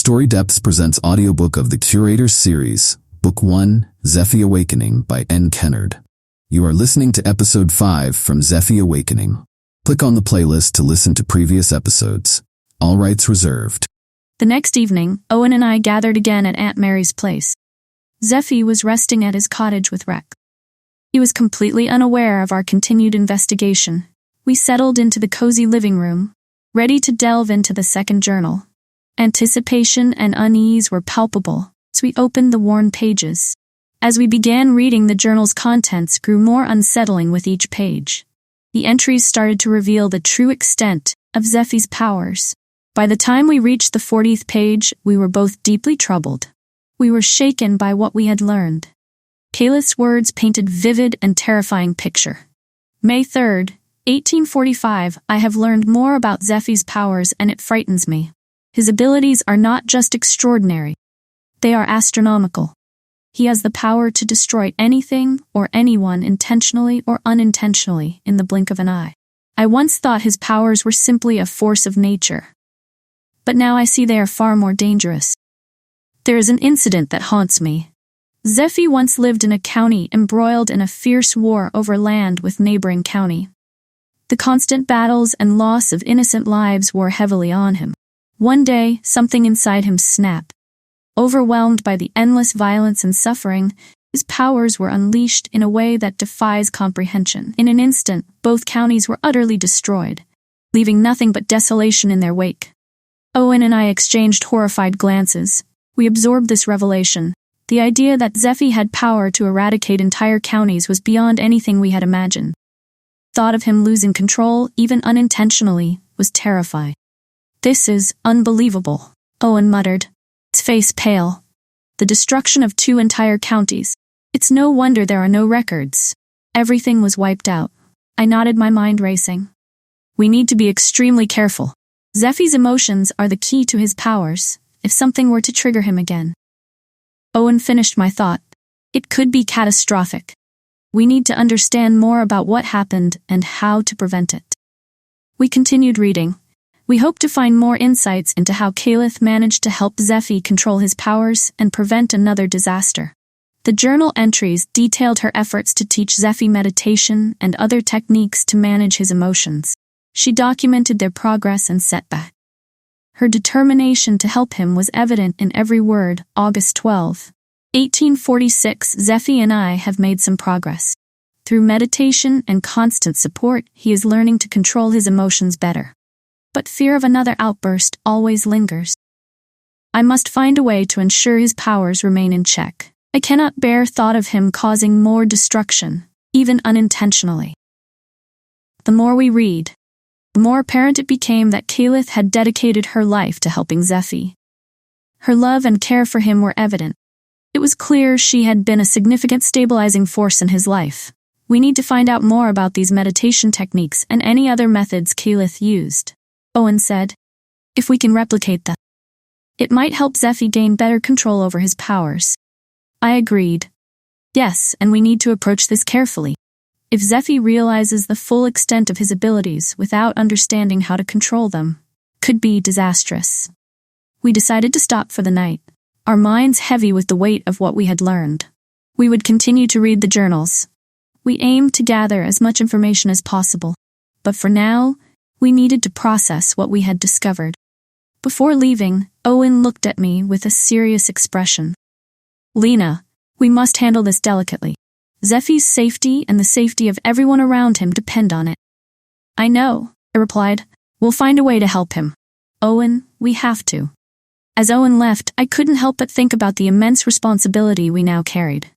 Storydepths presents audiobook of the Curators Series, Book 1, Zephy Awakening by Kennard. You are listening to Episode 5 from Zephy Awakening. Click on the playlist to listen to previous episodes. All rights reserved. The next evening, Owen and I gathered again at Aunt Mary's place. Zephy was resting at his cottage with Rec. He was completely unaware of our continued investigation. We settled into the cozy living room, ready to delve into the second journal. Anticipation and unease were palpable as we opened the worn pages. As we began reading, the journal's contents grew more unsettling with each page. The entries started to reveal the true extent of Zephy's powers. By the time we reached the 40th page, we were both deeply troubled. We were shaken by what we had learned. Calith's words painted vivid and terrifying picture. May 3rd, 1845, I have learned more about Zephy's powers and it frightens me. His abilities are not just extraordinary. They are astronomical. He has the power to destroy anything or anyone intentionally or unintentionally in the blink of an eye. I once thought his powers were simply a force of nature. But now I see they are far more dangerous. There is an incident that haunts me. Zephy once lived in a county embroiled in a fierce war over land with neighboring county. The constant battles and loss of innocent lives wore heavily on him. One day, something inside him snapped. Overwhelmed by the endless violence and suffering, his powers were unleashed in a way that defies comprehension. In an instant, both counties were utterly destroyed, leaving nothing but desolation in their wake. Owen and I exchanged horrified glances. We absorbed this revelation. The idea that Zephy had power to eradicate entire counties was beyond anything we had imagined. Thought of him losing control, even unintentionally, was terrifying. This is unbelievable, Owen muttered, his face pale. The destruction of 2 entire counties. It's no wonder there are no records. Everything was wiped out. I nodded, my mind racing. We need to be extremely careful. Zephy's emotions are the key to his powers, if something were to trigger him again. Owen finished my thought. It could be catastrophic. We need to understand more about what happened and how to prevent it. We continued reading. We hope to find more insights into how Calith managed to help Zephy control his powers and prevent another disaster. The journal entries detailed her efforts to teach Zephy meditation and other techniques to manage his emotions. She documented their progress and setback. Her determination to help him was evident in every word. August 12, 1846, Zephy and I have made some progress. Through meditation and constant support, he is learning to control his emotions better. But fear of another outburst always lingers. I must find a way to ensure his powers remain in check. I cannot bear thought of him causing more destruction, even unintentionally. The more we read, the more apparent it became that Calith had dedicated her life to helping Zephy. Her love and care for him were evident. It was clear she had been a significant stabilizing force in his life. We need to find out more about these meditation techniques and any other methods Calith used, Owen said. If we can replicate them, it might help Zephy gain better control over his powers. I agreed. Yes, and we need to approach this carefully. If Zephy realizes the full extent of his abilities without understanding how to control them, could be disastrous. We decided to stop for the night, our minds heavy with the weight of what we had learned. We would continue to read the journals. We aimed to gather as much information as possible, but for now, we needed to process what we had discovered. Before leaving, Owen looked at me with a serious expression. Lena, we must handle this delicately. Zephy's safety and the safety of everyone around him depend on it. I know, I replied. We'll find a way to help him. Owen, we have to. As Owen left, I couldn't help but think about the immense responsibility we now carried.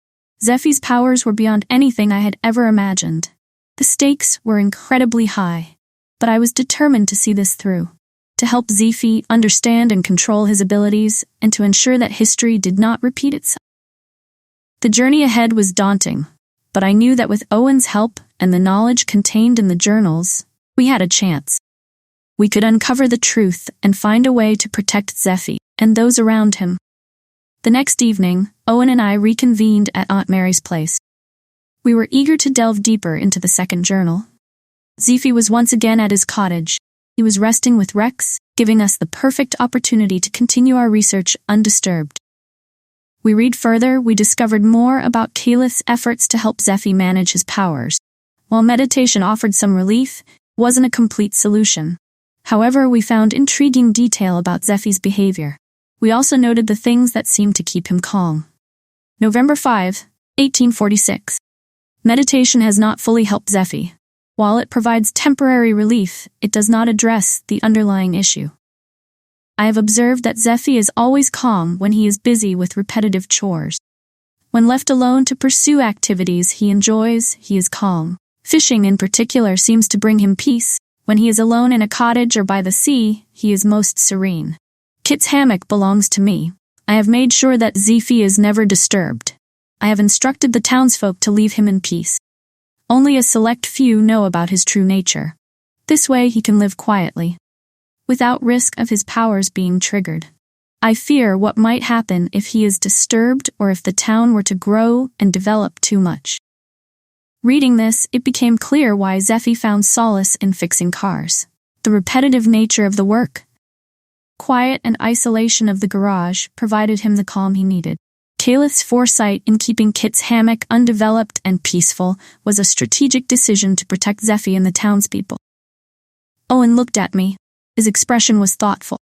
Zephy's powers were beyond anything I had ever imagined. The stakes were incredibly high, but I was determined to see this through, to help Zephy understand and control his abilities, and to ensure that history did not repeat itself. The journey ahead was daunting, but I knew that with Owen's help and the knowledge contained in the journals, we had a chance. We could uncover the truth and find a way to protect Zephy and those around him. The next evening, Owen and I reconvened at Aunt Mary's place. We were eager to delve deeper into the second journal. Zephy was once again at his cottage, He was resting with Rex, giving us the perfect opportunity to continue our research undisturbed. We read further, we discovered more about Ageless' efforts to help Zephy manage his powers. While meditation offered some relief, it wasn't a complete solution. However, we found intriguing detail about Zephy's behavior. We also noted the things that seemed to keep him calm. November 5, 1846. Meditation has not fully helped Zephy. While it provides temporary relief, it does not address the underlying issue. I have observed that Zephy is always calm when he is busy with repetitive chores. When left alone to pursue activities he enjoys, he is calm. Fishing in particular seems to bring him peace. When he is alone in a cottage or by the sea, he is most serene. Kit's hammock belongs to me. I have made sure that Zephy is never disturbed. I have instructed the townsfolk to leave him in peace. Only a select few know about his true nature. This way he can live quietly, without risk of his powers being triggered. I fear what might happen if he is disturbed or if the town were to grow and develop too much. Reading this, it became clear why Zephy found solace in fixing cars. The repetitive nature of the work, quiet and isolation of the garage provided him the calm he needed. Ageless' foresight in keeping Kit's hammock undeveloped and peaceful was a strategic decision to protect Zephy and the townspeople. Owen looked at me. His expression was thoughtful.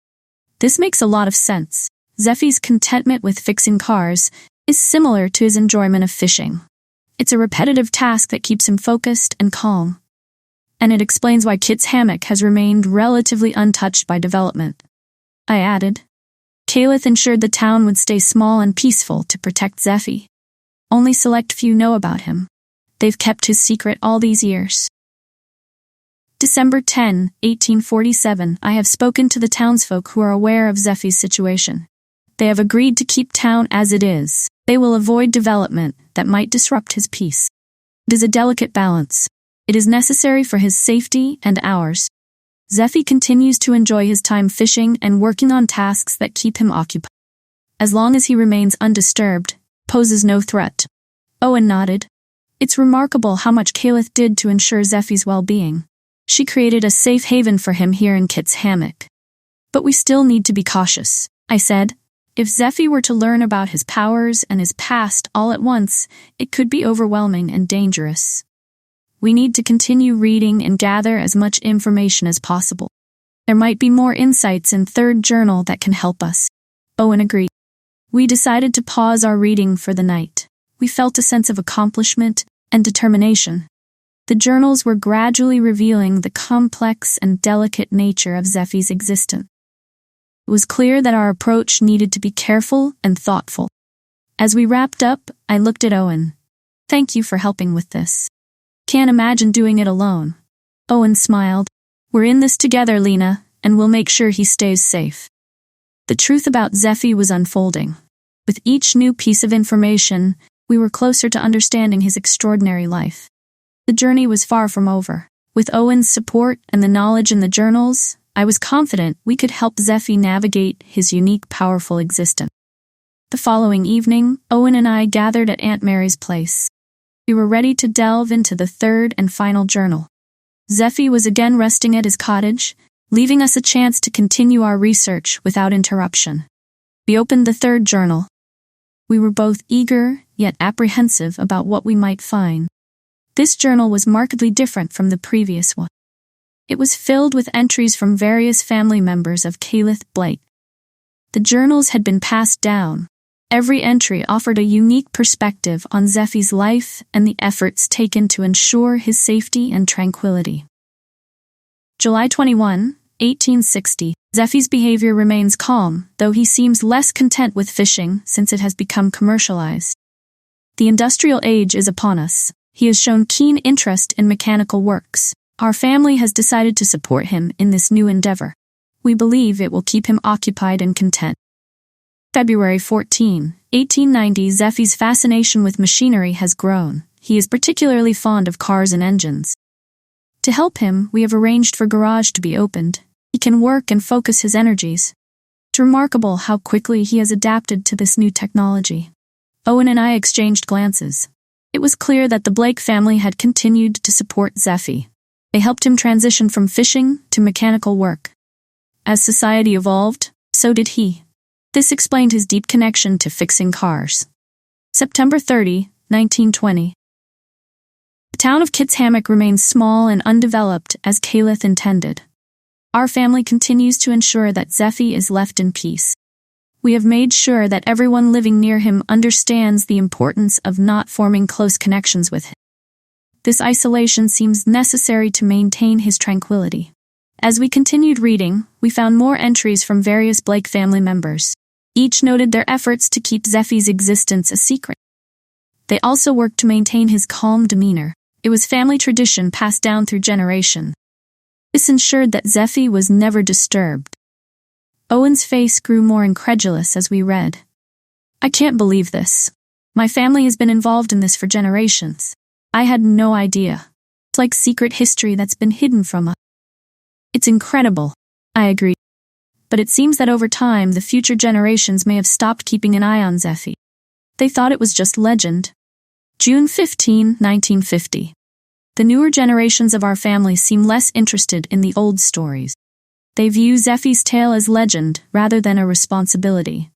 This makes a lot of sense. Zephy's contentment with fixing cars is similar to his enjoyment of fishing. It's a repetitive task that keeps him focused and calm. And it explains why Kit's hammock has remained relatively untouched by development. I added. Ageless ensured the town would stay small and peaceful to protect Zephy. Only select few know about him. They've kept his secret all these years. December 10, 1847. I have spoken to the townsfolk who are aware of Zephy's situation. They have agreed to keep town as it is. They will avoid development that might disrupt his peace. It is a delicate balance. It is necessary for his safety and ours. Zephy continues to enjoy his time fishing and working on tasks that keep him occupied. As long as he remains undisturbed, poses no threat. Owen nodded. It's remarkable how much Ageless did to ensure Zephy's well-being. She created a safe haven for him here in Kit's hammock. But we still need to be cautious, I said. If Zephy were to learn about his powers and his past all at once, it could be overwhelming and dangerous. We need to continue reading and gather as much information as possible. There might be more insights in third journal that can help us. Owen agreed. We decided to pause our reading for the night. We felt a sense of accomplishment and determination. The journals were gradually revealing the complex and delicate nature of Zephy's existence. It was clear that our approach needed to be careful and thoughtful. As we wrapped up, I looked at Owen. Thank you for helping with this. Can't imagine doing it alone. Owen smiled. We're in this together, Lena, and we'll make sure he stays safe. The truth about Zephy was unfolding. With each new piece of information, we were closer to understanding his extraordinary life. The journey was far from over. With Owen's support and the knowledge in the journals, I was confident we could help Zephy navigate his unique, powerful existence. The following evening, Owen and I gathered at Aunt Mary's place. We were ready to delve into the third and final journal. Zephy was again resting at his cottage, leaving us a chance to continue our research without interruption. We opened the third journal. We were both eager, yet apprehensive about what we might find. This journal was markedly different from the previous one. It was filled with entries from various family members of Ageless Blake. The journals had been passed down. Every entry offered a unique perspective on Zephy's life and the efforts taken to ensure his safety and tranquility. July 21, 1860. Zephy's behavior remains calm, though he seems less content with fishing since it has become commercialized. The industrial age is upon us. He has shown keen interest in mechanical works. Our family has decided to support him in this new endeavor. We believe it will keep him occupied and content. February 14, 1890. Zephy's fascination with machinery has grown. He is particularly fond of cars and engines. To help him, we have arranged for garage to be opened. He can work and focus his energies. It's remarkable how quickly he has adapted to this new technology. Owen and I exchanged glances. It was clear that the Blake family had continued to support Zephy. They helped him transition from fishing to mechanical work. As society evolved, so did he. This explained his deep connection to fixing cars. September 30, 1920. The town of Kit's Hammock remains small and undeveloped as Caliph intended. Our family continues to ensure that Zephy is left in peace. We have made sure that everyone living near him understands the importance of not forming close connections with him. This isolation seems necessary to maintain his tranquility. As we continued reading, we found more entries from various Blake family members. Each noted their efforts to keep Zephy's existence a secret. They also worked to maintain his calm demeanor. It was family tradition passed down through generations. This ensured that Zephy was never disturbed. Owen's face grew more incredulous as we read. I can't believe this. My family has been involved in this for generations. I had no idea. It's like secret history that's been hidden from us. It's incredible, I agreed. But it seems that over time the future generations may have stopped keeping an eye on Zephy. They thought it was just legend. June 15, 1950. The newer generations of our family seem less interested in the old stories. They view Zephy's tale as legend rather than a responsibility.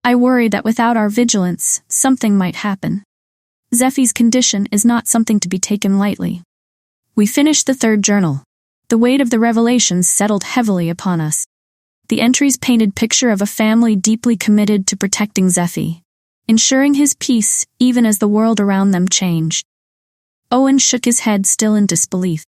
I worry that without our vigilance, something might happen. Zephy's condition is not something to be taken lightly. We finished the third journal. The weight of the revelations settled heavily upon us. The entries painted a picture of a family deeply committed to protecting Zephy, ensuring his peace even as the world around them changed. Owen shook his head, still in disbelief.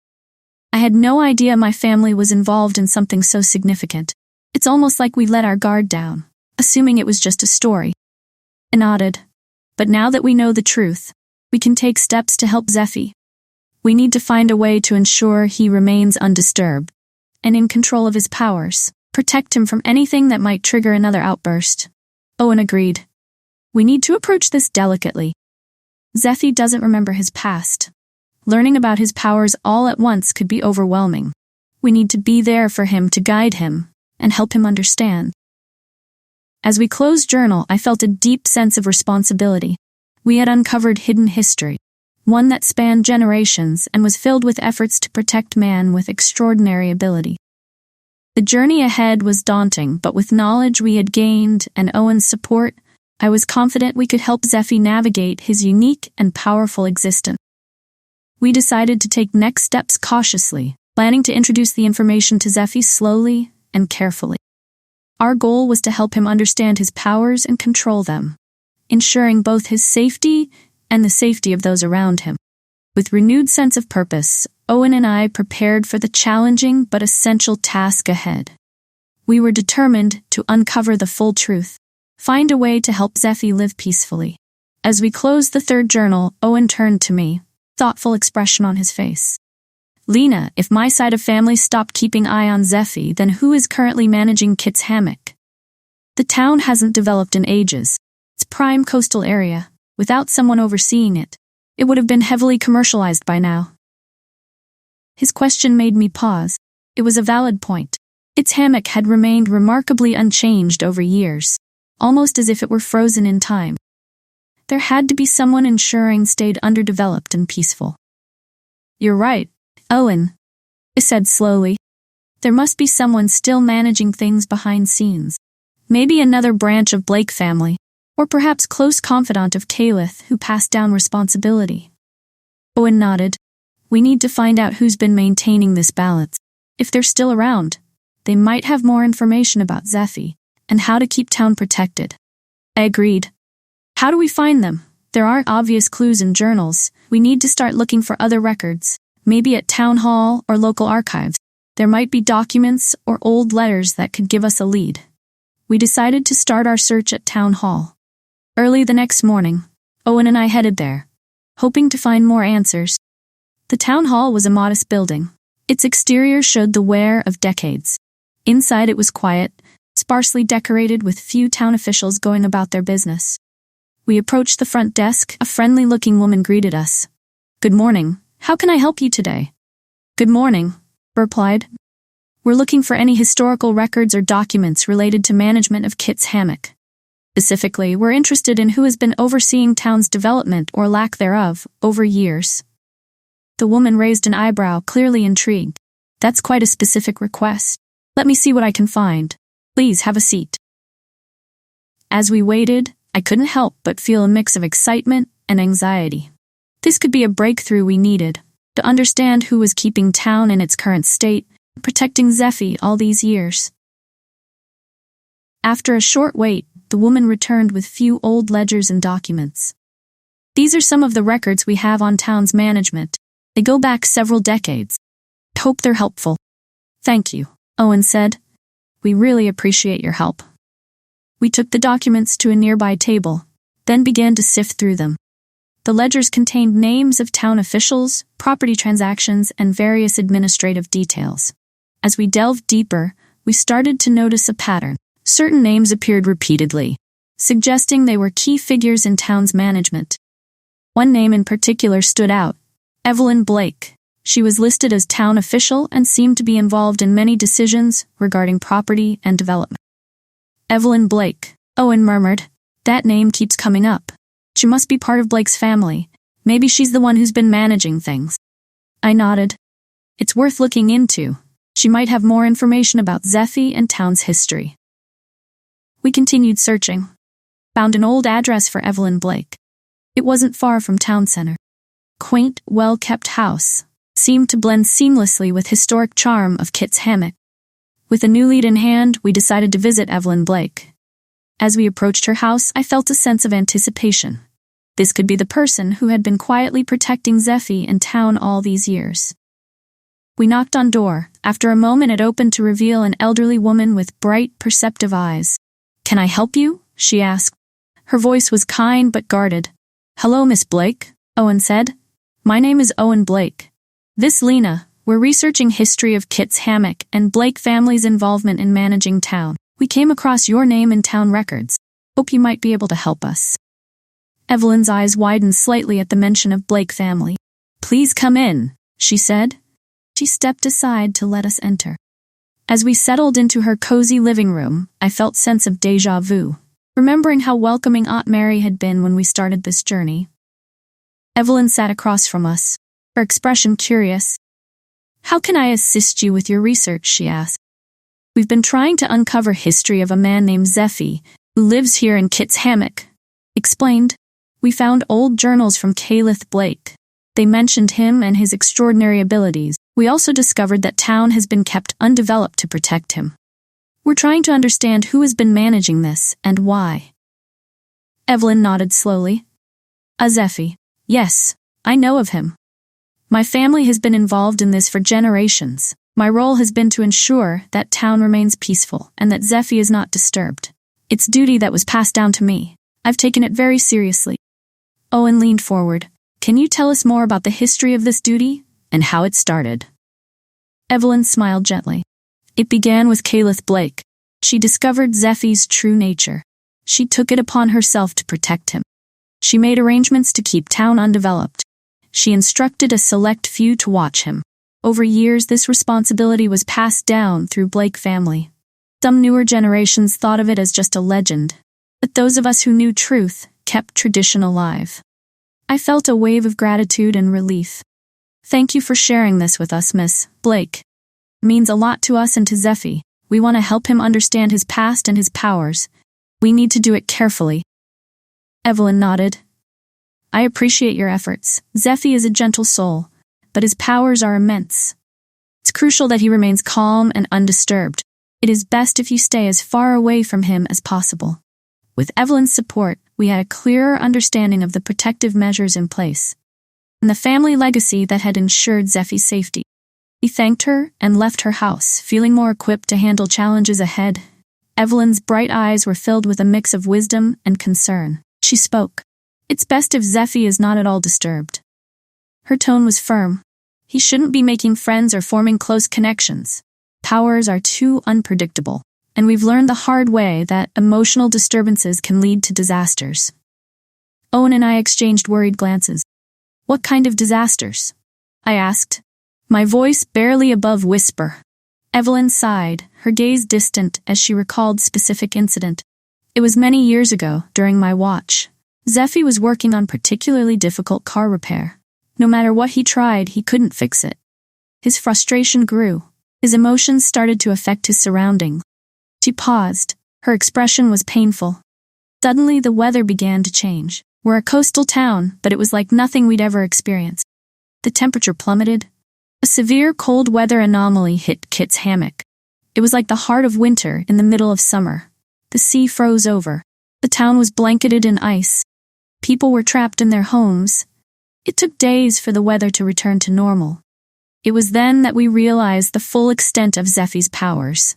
I had no idea my family was involved in something so significant. It's almost like we let our guard down, assuming it was just a story. I nodded. But now that we know the truth, we can take steps to help Zephy. We need to find a way to ensure he remains undisturbed and in control of his powers, protect him from anything that might trigger another outburst. Owen agreed. We need to approach this delicately. Zephy doesn't remember his past. Learning about his powers all at once could be overwhelming. We need to be there for him to guide him and help him understand. As we closed journal, I felt a deep sense of responsibility. We had uncovered hidden history, one that spanned generations and was filled with efforts to protect man with extraordinary ability. The journey ahead was daunting, but with knowledge we had gained and Owen's support, I was confident we could help Zephy navigate his unique and powerful existence. We decided to take next steps cautiously, planning to introduce the information to Zephy slowly and carefully. Our goal was to help him understand his powers and control them, ensuring both his safety and the safety of those around him. With renewed sense of purpose, Owen and I prepared for the challenging but essential task ahead. We were determined to uncover the full truth, find a way to help Zephy live peacefully. As we closed the third journal, Owen turned to me, thoughtful expression on his face. Lena, if my side of family stopped keeping eye on Zephy, then who is currently managing Kit's Hammock? The town hasn't developed in ages. It's prime coastal area. Without someone overseeing it, it would have been heavily commercialized by now. His question made me pause. It was a valid point. Its hammock had remained remarkably unchanged over years, almost as if it were frozen in time. There had to be someone ensuring stayed underdeveloped and peaceful. You're right, Owen, I said slowly. There must be someone still managing things behind scenes. Maybe another branch of Blake family, or perhaps close confidant of Caliph who passed down responsibility. Owen nodded. We need to find out who's been maintaining this balance. If they're still around, they might have more information about Zephy and how to keep town protected. I agreed. How do we find them? There aren't obvious clues in journals. We need to start looking for other records, maybe at town hall or local archives. There might be documents or old letters that could give us a lead. We decided to start our search at town hall. Early the next morning, Owen and I headed there, hoping to find more answers. The town hall was a modest building. Its exterior showed the wear of decades. Inside it was quiet, sparsely decorated with few town officials going about their business. We approached the front desk. A friendly-looking woman greeted us. Good morning. How can I help you today? Good morning, I replied. We're looking for any historical records or documents related to management of Kit's Hammock. Specifically, we're interested in who has been overseeing town's development or lack thereof over years. The woman raised an eyebrow, clearly intrigued. That's quite a specific request. Let me see what I can find. Please have a seat. As we waited, I couldn't help but feel a mix of excitement and anxiety. This could be a breakthrough we needed, to understand who was keeping town in its current state, protecting Zephy all these years. After a short wait, the woman returned with few old ledgers and documents. These are some of the records we have on town's management. They go back several decades. Hope they're helpful. Thank you, Owen said. We really appreciate your help. We took the documents to a nearby table, then began to sift through them. The ledgers contained names of town officials, property transactions, and various administrative details. As we delved deeper, we started to notice a pattern. Certain names appeared repeatedly, suggesting they were key figures in town's management. One name in particular stood out, Evelyn Blake. She was listed as town official and seemed to be involved in many decisions regarding property and development. Evelyn Blake, Owen murmured. That name keeps coming up. She must be part of Blake's family. Maybe she's the one who's been managing things. I nodded. It's worth looking into. She might have more information about Zephy and town's history. We continued searching. Found an old address for Evelyn Blake. It wasn't far from town center. Quaint, well-kept house. Seemed to blend seamlessly with historic charm of Kit's hammock. With a new lead in hand, we decided to visit Evelyn Blake. As we approached her house, I felt a sense of anticipation. This could be the person who had been quietly protecting Zephy in town all these years. We knocked on door. After a moment, it opened to reveal an elderly woman with bright, perceptive eyes. "Can I help you?" she asked. Her voice was kind but guarded. "Hello, Miss Blake," Owen said. "My name is Owen Blake. This Lena. We're researching history of Kit's hammock and Blake family's involvement in managing town. We came across your name in town records. Hope you might be able to help us." Evelyn's eyes widened slightly at the mention of Blake family. "Please come in," she said. She stepped aside to let us enter. As we settled into her cozy living room, I felt a sense of déjà vu, remembering how welcoming Aunt Mary had been when we started this journey. Evelyn sat across from us, her expression curious. "How can I assist you with your research?" she asked. "We've been trying to uncover history of a man named Zephy, who lives here in Kit's hammock," explained. "We found old journals from Caleb Blake. They mentioned him and his extraordinary abilities. We also discovered that town has been kept undeveloped to protect him. We're trying to understand who has been managing this and why." Evelyn nodded slowly. "Zephy. Yes, I know of him. My family has been involved in this for generations. My role has been to ensure that town remains peaceful and that Zephy is not disturbed. It's duty that was passed down to me. I've taken it very seriously." Owen leaned forward. "Can you tell us more about the history of this duty and how it started?" Evelyn smiled gently. "It began with Caleb Blake. She discovered Zephy's true nature. She took it upon herself to protect him. She made arrangements to keep town undeveloped. She instructed a select few to watch him. Over years, this responsibility was passed down through Blake family. Some newer generations thought of it as just a legend, but those of us who knew truth kept tradition alive." I felt a wave of gratitude and relief. "Thank you for sharing this with us, Miss Blake. It means a lot to us and to Zephy. We want to help him understand his past and his powers. We need to do it carefully." Evelyn nodded. "I appreciate your efforts. Zephy is a gentle soul, but his powers are immense. It's crucial that he remains calm and undisturbed. It is best if you stay as far away from him as possible." With Evelyn's support, we had a clearer understanding of the protective measures in place and the family legacy that had ensured Zephy's safety. We thanked her and left her house, feeling more equipped to handle challenges ahead. Evelyn's bright eyes were filled with a mix of wisdom and concern. She spoke. "It's best if Zephy is not at all disturbed." Her tone was firm. He shouldn't be making friends or forming close connections. Powers are too unpredictable, and we've learned the hard way that emotional disturbances can lead to disasters. Owen and I exchanged worried glances. "What kind of disasters?" I asked, my voice barely above whisper. Evelyn sighed, her gaze distant as she recalled specific incident. "It was many years ago, during my watch. Zephy was working on particularly difficult car repair. No matter what he tried, he couldn't fix it. His frustration grew. His emotions started to affect his surroundings. She paused. Her expression was painful. Suddenly, the weather began to change. We're a coastal town, but it was like nothing we'd ever experienced. The temperature plummeted. A severe cold weather anomaly hit Kit's hammock. It was like the heart of winter in the middle of summer. The sea froze over. The town was blanketed in ice. People were trapped in their homes. It took days for the weather to return to normal. It was then that we realized the full extent of Zephy's powers.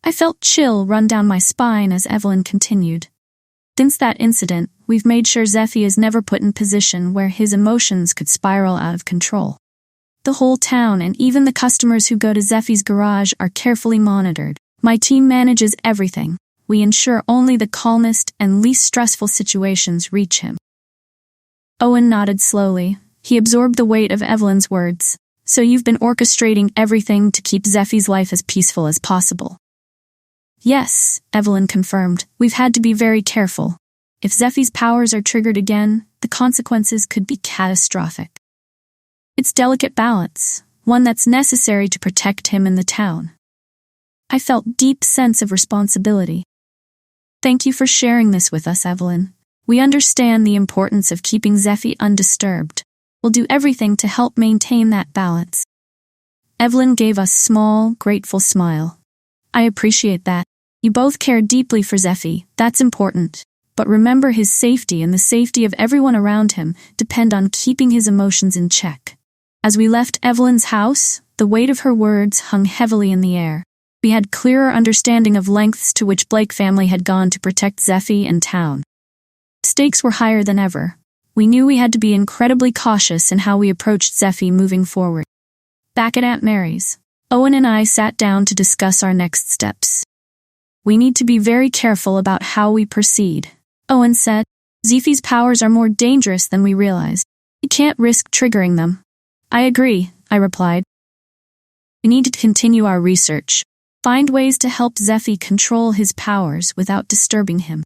I felt chill run down my spine as Evelyn continued. Since that incident, we've made sure Zephy is never put in position where his emotions could spiral out of control. The whole town and even the customers who go to Zephy's garage are carefully monitored. My team manages everything. We ensure only the calmest and least stressful situations reach him. Owen nodded slowly. He absorbed the weight of Evelyn's words. So you've been orchestrating everything to keep Zephy's life as peaceful as possible. Yes, Evelyn confirmed. We've had to be very careful. If Zephy's powers are triggered again, the consequences could be catastrophic. It's delicate balance, one that's necessary to protect him and the town. I felt deep sense of responsibility. Thank you for sharing this with us, Evelyn. We understand the importance of keeping Zephy undisturbed. We'll do everything to help maintain that balance. Evelyn gave a small, grateful smile. I appreciate that. You both care deeply for Zephy. That's important. But remember, his safety and the safety of everyone around him depend on keeping his emotions in check. As we left Evelyn's house, the weight of her words hung heavily in the air. We had clearer understanding of lengths to which Blake family had gone to protect Zephy and town. Stakes were higher than ever. We knew we had to be incredibly cautious in how we approached Zephy moving forward. Back at Aunt Mary's, Owen and I sat down to discuss our next steps. We need to be very careful about how we proceed, Owen said. Zephy's powers are more dangerous than we realized. You can't risk triggering them. I agree, I replied. We need to continue our research. Find ways to help Zephy control his powers without disturbing him.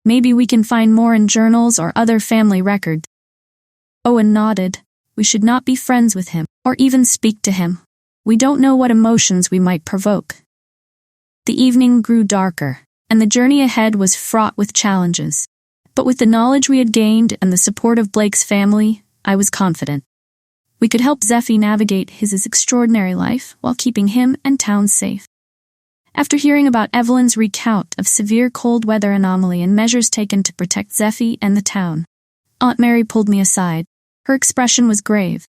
Maybe we can find more in journals or other family records. Owen nodded. We should not be friends with him, or even speak to him. We don't know what emotions we might provoke. The evening grew darker, and the journey ahead was fraught with challenges. But with the knowledge we had gained and the support of Blake's family, I was confident. We could help Zephy navigate his extraordinary life while keeping him and town safe. After hearing about Evelyn's recount of severe cold weather anomaly and measures taken to protect Zephy and the town, Aunt Mary pulled me aside. Her expression was grave.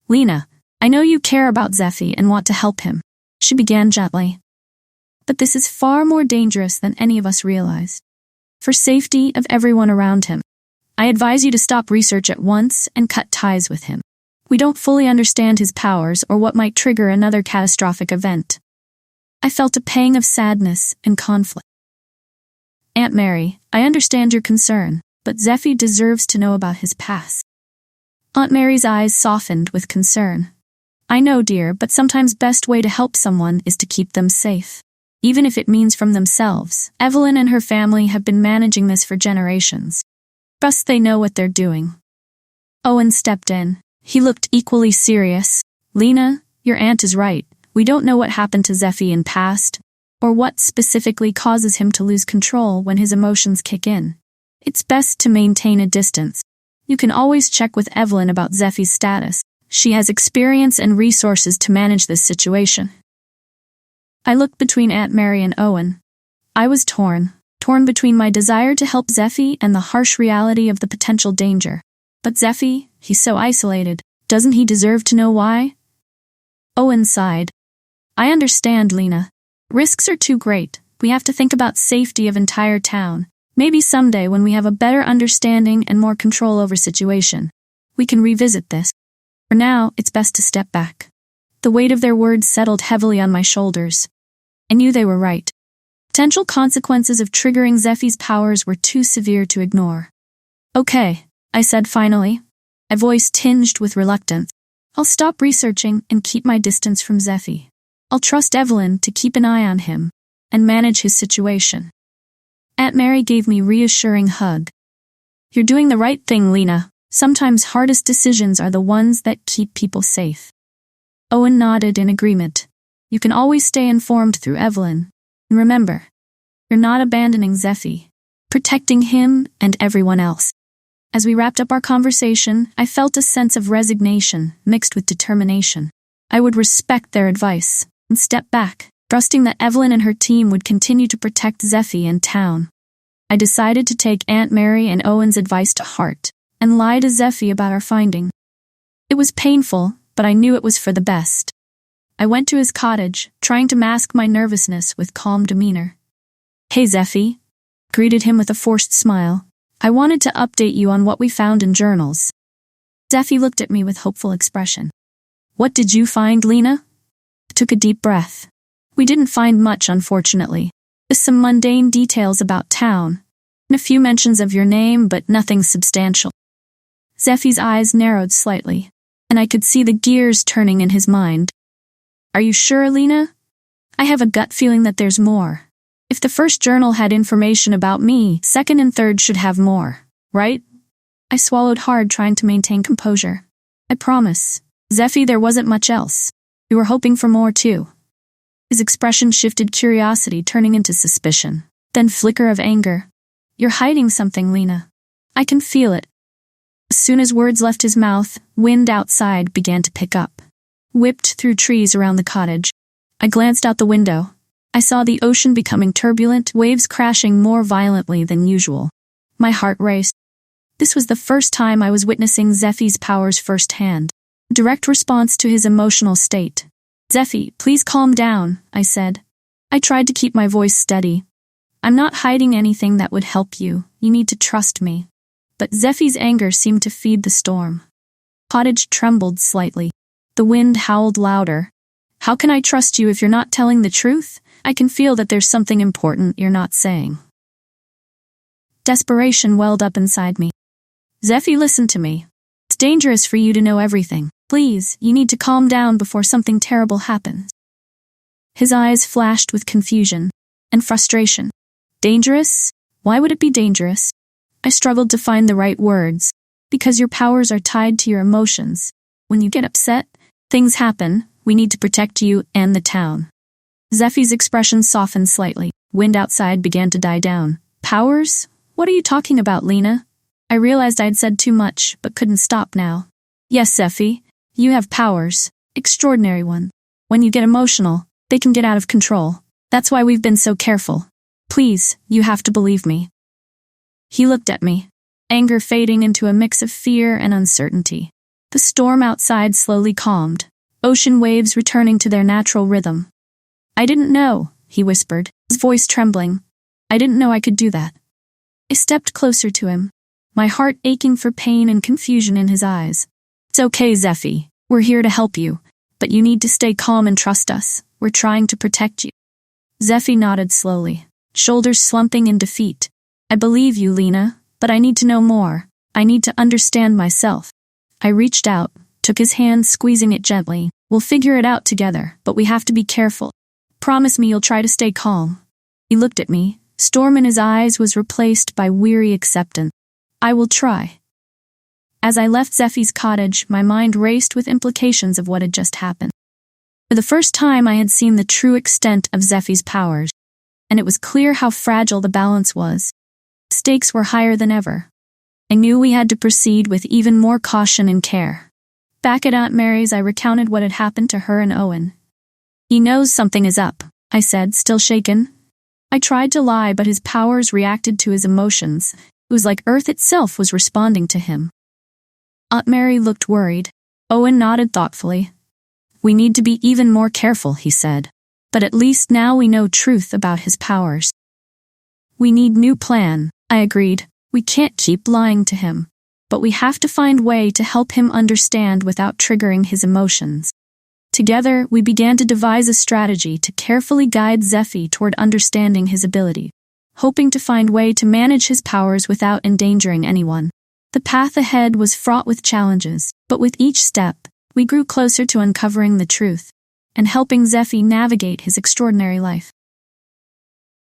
Lena, I know you care about Zephy and want to help him, she began gently. But this is far more dangerous than any of us realized. For safety of everyone around him, I advise you to stop research at once and cut ties with him. We don't fully understand his powers or what might trigger another catastrophic event. I felt a pang of sadness and conflict. Aunt Mary, I understand your concern, but Zephy deserves to know about his past. Aunt Mary's eyes softened with concern. I know, dear, but sometimes best way to help someone is to keep them safe. Even if it means from themselves. Evelyn and her family have been managing this for generations. Trust they know what they're doing. Owen stepped in. He looked equally serious. Lena, your aunt is right. We don't know what happened to Zephy in past, or what specifically causes him to lose control when his emotions kick in. It's best to maintain a distance. You can always check with Evelyn about Zephy's status. She has experience and resources to manage this situation. I looked between Aunt Mary and Owen. I was torn between my desire to help Zephy and the harsh reality of the potential danger. But Zephy, he's so isolated. Doesn't he deserve to know why? Owen sighed. I understand, Lena. Risks are too great. We have to think about safety of entire town. Maybe someday when we have a better understanding and more control over situation, we can revisit this. For now, it's best to step back. The weight of their words settled heavily on my shoulders. I knew they were right. Potential consequences of triggering Zephy's powers were too severe to ignore. Okay, I said finally, a voice tinged with reluctance. I'll stop researching and keep my distance from Zephy. I'll trust Evelyn to keep an eye on him and manage his situation. Aunt Mary gave me a reassuring hug. You're doing the right thing, Lena. Sometimes hardest decisions are the ones that keep people safe. Owen nodded in agreement. You can always stay informed through Evelyn. And remember, you're not abandoning Zephy, protecting him and everyone else. As we wrapped up our conversation, I felt a sense of resignation mixed with determination. I would respect their advice and step back, trusting that Evelyn and her team would continue to protect Zephy and town. I decided to take Aunt Mary and Owen's advice to heart and lie to Zephy about our finding. It was painful, but I knew it was for the best. I went to his cottage, trying to mask my nervousness with calm demeanor. "Hey, Zephy," greeted him with a forced smile. "I wanted to update you on what we found in journals." Zephy looked at me with hopeful expression. "What did you find, Lena?" I took a deep breath. "We didn't find much, unfortunately. Just some mundane details about town, and a few mentions of your name, but nothing substantial." Zephy's eyes narrowed slightly, and I could see the gears turning in his mind. "Are you sure, Lena? I have a gut feeling that there's more. If the first journal had information about me, second and third should have more, right?" I swallowed hard, trying to maintain composure. "I promise. Zephy, there wasn't much else. We were hoping for more, too." His expression shifted, curiosity turning into suspicion, then flicker of anger. "You're hiding something, Lena. I can feel it." As soon as words left his mouth, wind outside began to pick up, whipped through trees around the cottage. I glanced out the window. I saw the ocean becoming turbulent, waves crashing more violently than usual. My heart raced. This was the first time I was witnessing Zephy's powers firsthand, a direct response to his emotional state. "Zephy, please calm down," I said. I tried to keep my voice steady. "I'm not hiding anything that would help you. You need to trust me." But Zephy's anger seemed to feed the storm. Cottage trembled slightly. The wind howled louder. "How can I trust you if you're not telling the truth? I can feel that there's something important you're not saying." Desperation welled up inside me. "Zephy, listen to me. It's dangerous for you to know everything. Please, you need to calm down before something terrible happens." His eyes flashed with confusion and frustration. "Dangerous? Why would it be dangerous?" I struggled to find the right words. "Because your powers are tied to your emotions. When you get upset, things happen. We need to protect you and the town." Zephy's expression softened slightly. Wind outside began to die down. "Powers? What are you talking about, Lena?" I realized I had said too much, but couldn't stop now. "Yes, Zephy, you have powers. Extraordinary ones. When you get emotional, they can get out of control. That's why we've been so careful. Please, you have to believe me." He looked at me, anger fading into a mix of fear and uncertainty. The storm outside slowly calmed, ocean waves returning to their natural rhythm. "I didn't know," he whispered, his voice trembling. "I didn't know I could do that." I stepped closer to him, my heart aching for pain and confusion in his eyes. "It's okay, Zephy. We're here to help you, but you need to stay calm and trust us. We're trying to protect you." Zephy nodded slowly, shoulders slumping in defeat. "I believe you, Lena, but I need to know more. I need to understand myself." I reached out, took his hand, squeezing it gently. "We'll figure it out together, but we have to be careful. Promise me you'll try to stay calm." He looked at me. Storm in his eyes was replaced by weary acceptance. "I will try." As I left Zephy's cottage, my mind raced with implications of what had just happened. For the first time, I had seen the true extent of Zephy's powers, and it was clear how fragile the balance was. Stakes were higher than ever. I knew we had to proceed with even more caution and care. Back at Aunt Mary's, I recounted what had happened to her and Owen. "He knows something is up," I said, still shaken. I tried to lie, but his powers reacted to his emotions. It was like Earth itself was responding to him. Aunt Mary looked worried. Owen nodded thoughtfully. "We need to be even more careful," he said. "But at least now we know truth about his powers." "We need new plan," I agreed. "We can't keep lying to him. But we have to find a way to help him understand without triggering his emotions." Together, we began to devise a strategy to carefully guide Zephy toward understanding his ability, hoping to find a way to manage his powers without endangering anyone. The path ahead was fraught with challenges, but with each step, we grew closer to uncovering the truth and helping Zephy navigate his extraordinary life.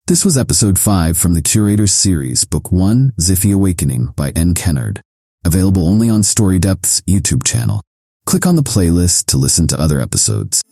This was episode 5 from the Curators Series, Book 1, Zephy Awakening by Kennard. available only on StoryDepths YouTube channel. Click on the playlist to listen to other episodes.